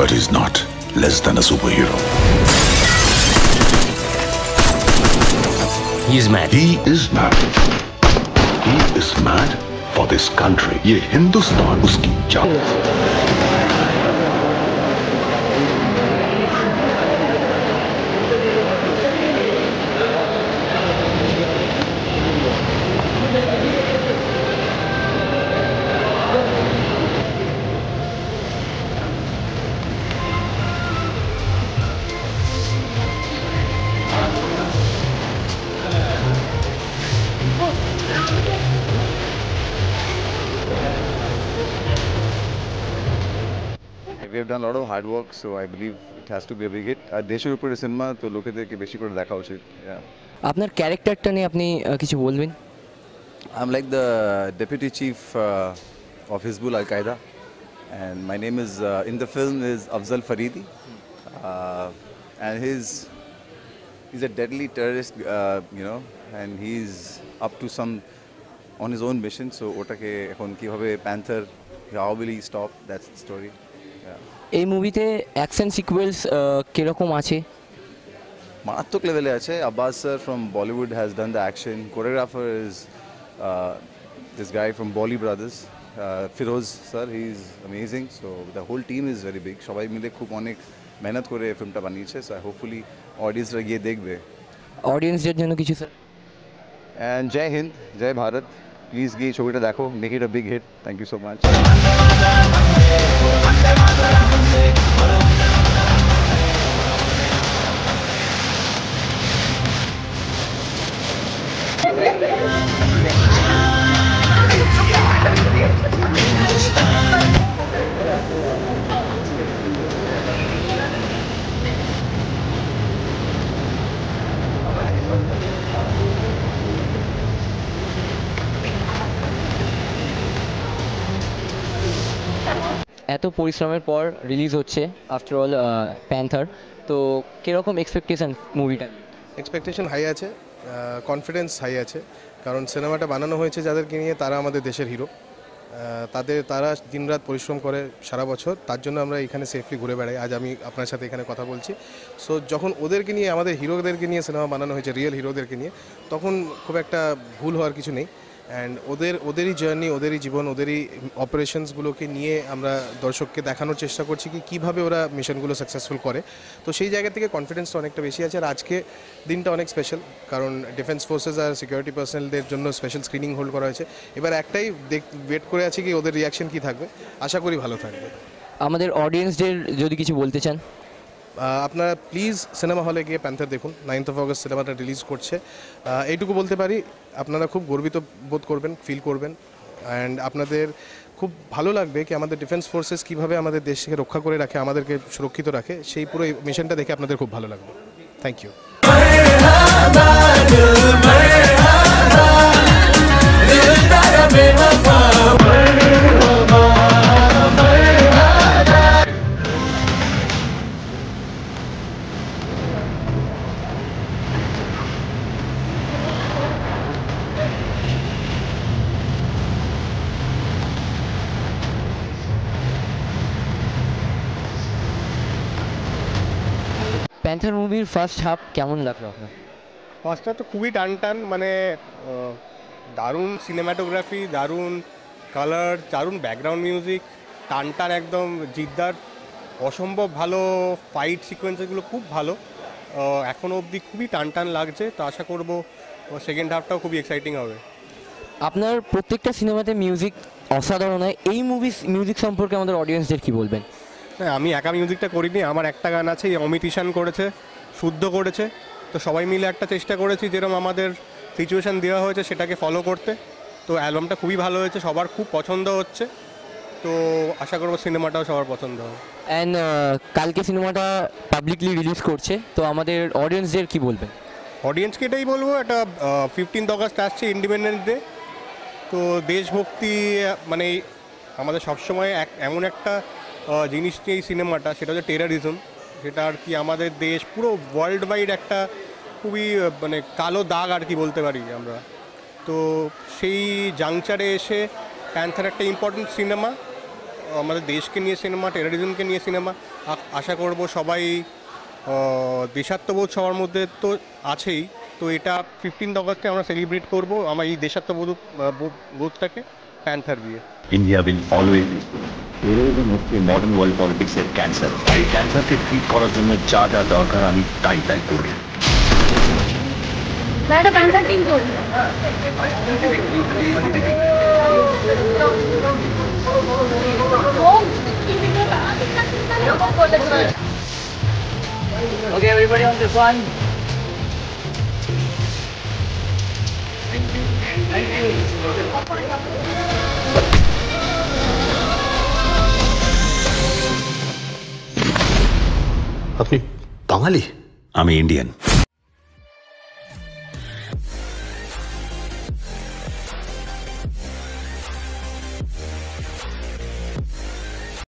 but he's not less than a superhero. He's mad. He is mad. He is mad for this country. ये हिंदुस्तान उसकी जान. We have done a lot of hard work, so I believe it has to be a big hit. দেশের উপরে cinema তো লোকেদেরকে বেশি করে দেখা উচিত. আপনার ক্যারেক্টারটা নিয়ে আপনি কিছু বলবেন? I'm like the deputy chief of Hizbul Al-Qaeda, and my name is in the film is Afzal Faridi, and he's a deadly terrorist, and he's up to some on his own mission. So ওটাকে এখন কিভাবে Panther, how will he stop? That's the story. এই মুভিতে action sequence কিরকম আছে? মারাত্মক লেভেলে আছে. Abbas sir from Bollywood has done the action. Choreographer is this guy from Bolly Brothers, Firoz sir. He's amazing. So the whole team is very big. সবাই মিলে খুব অনেক মেহনত করে ফিল্মটা বানিয়েছে. So hopefully অডিয়েন্সরা গিয়ে দেখবে. অডিয়েন্সদের জন্য কিছু sir? And Jai Hind, Jai Bharat. Please গিয়ে ছবিটা দেখো. Make it a big hit. Thank you so much. এত পরিশ্রমের পর রিলিজ হচ্ছে আফটার অল প্যান্থার, তো কীরকম এক্সপেকটেশন মুভিটা? এক্সপেকটেশন হাই আছে, কনফিডেন্স হাই আছে, কারণ সিনেমাটা বানানো হয়েছে যাদেরকে নিয়ে, তারা আমাদের দেশের হিরো। তারা দিনরাত পরিশ্রম করে সারা বছর, তার জন্য আমরা এখানে সেফলি ঘুরে বেড়াই। আজ আমি আপনার সাথে এখানে কথা বলছি। সো যখন ওদেরকে নিয়ে, আমাদের হিরোদেরকে নিয়ে সিনেমা বানানো হয়েছে, রিয়েল হিরোদেরকে নিয়ে, তখন খুব একটা ভুল হওয়ার কিছু নেই। অ্যান্ড ওদেরই জার্নি, ওদেরই জীবন, ওদেরই অপারেশনসগুলোকে নিয়ে আমরা দর্শককে দেখানোর চেষ্টা করছি কি কীভাবে ওরা মিশনগুলো সাকসেসফুল করে। তো সেই জায়গা থেকে কনফিডেন্সটা অনেকটা বেশি আছে। আর আজকে দিনটা অনেক স্পেশাল, কারণ ডিফেন্স ফোর্সেস আর সিকিউরিটি পার্সোনেলদের জন্য স্পেশাল স্ক্রিনিং হোল্ড করা হয়েছে। এবার একটাই ওয়েট করে আছি কি ওদের রিয়াকশন কী থাকবে। আশা করি ভালো থাকবে। আমাদের অডিয়েন্সদের যদি কিছু বলতে চান? আপনারা প্লিজ সিনেমা হলে গিয়ে প্যান্থার দেখুন। 9th of August সিনেমাটা রিলিজ করছে। এইটুকু বলতে পারি, আপনারা খুব গর্বিত বোধ করবেন, ফিল করবেন, অ্যান্ড আপনাদের খুব ভালো লাগবে কি আমাদের ডিফেন্স ফোর্সেস কীভাবে আমাদের দেশকে রক্ষা করে রাখে, আমাদেরকে সুরক্ষিত রাখে। সেই পুরো মিশনটা দেখে আপনাদের খুব ভালো লাগবে। Thank you. প্যান্থার মুভির ফার্স্ট হাফ কেমন লাগলো আপনার? ফার্স্ট হাফ তো খুবই টান, মানে দারুণ সিনেমাটোগ্রাফি, দারুণ কালার, দারুণ ব্যাকগ্রাউন্ড মিউজিক, টান একদম জিদ্দার, অসম্ভব ভালো ফাইট সিকোয়েন্সগুলো খুব ভালো। এখনও অবধি খুবই টান লাগছে। তো আশা করব সেকেন্ড হাফটাও খুবই এক্সাইটিং হবে। আপনার প্রত্যেকটা সিনেমাতে মিউজিক অসাধারণ হয়। এই মিউজিক সম্পর্কে আমাদের অডিয়েন্সদের কী বলবেন? হ্যাঁ, আমি একা মিউজিকটা করিনি, আমার একটা গান আছে, অমিত ঈশান করেছে, শুদ্ধ করেছে। তো সবাই মিলে একটা চেষ্টা করেছি যেরকম আমাদের সিচুয়েশান দেওয়া হয়েছে সেটাকে ফলো করতে। তো অ্যালবামটা খুবই ভালো হয়েছে, সবার খুব পছন্দ হচ্ছে। তো আশা করবো সিনেমাটাও সবার পছন্দ হবে। অ্যান্ড কালকে সিনেমাটা পাবলিকলি রিলিজ করছে, তো আমাদের অডিয়েন্সদের কী বলবেন? অডিয়েন্সকে এটাই বলবো, এটা 15th August আসছে, ইন্ডিপেন্ডেন্স ডে। তো দেশভক্তি মানে আমাদের সবসময় এমন একটা জিনিস নিয়ে এই সিনেমাটা, সেটা হচ্ছে টেরারিজম, যেটা আর কি আমাদের দেশ পুরো ওয়ার্ল্ড ওয়াইড একটা খুবই মানে কালো দাগ আর কি বলতে পারি আমরা। তো সেই জাংচারে এসে প্যান্থার একটা ইম্পর্টেন্ট সিনেমা, আমাদের দেশকে নিয়ে সিনেমা, টেরোরিজমকে নিয়ে সিনেমা। আশা করব সবাই দেশাত্মবোধ সবার মধ্যে তো আছেই, তো এটা 15th অগস্টে আমরা সেলিব্রেট করব আমার এই বোধটাকে প্যান্থার দিয়ে। India will always be terrorism হচ্ছে মডার্ন ওয়ার্ল্ড পলিটিক্সের ক্যান্সার। এই ক্যান্সারকে ঠিক করার জন্য যা যা দরকার আমি তাই করি। Okay, everybody on this one. আপনি বাঙালি? আমি ইন্ডিয়ান।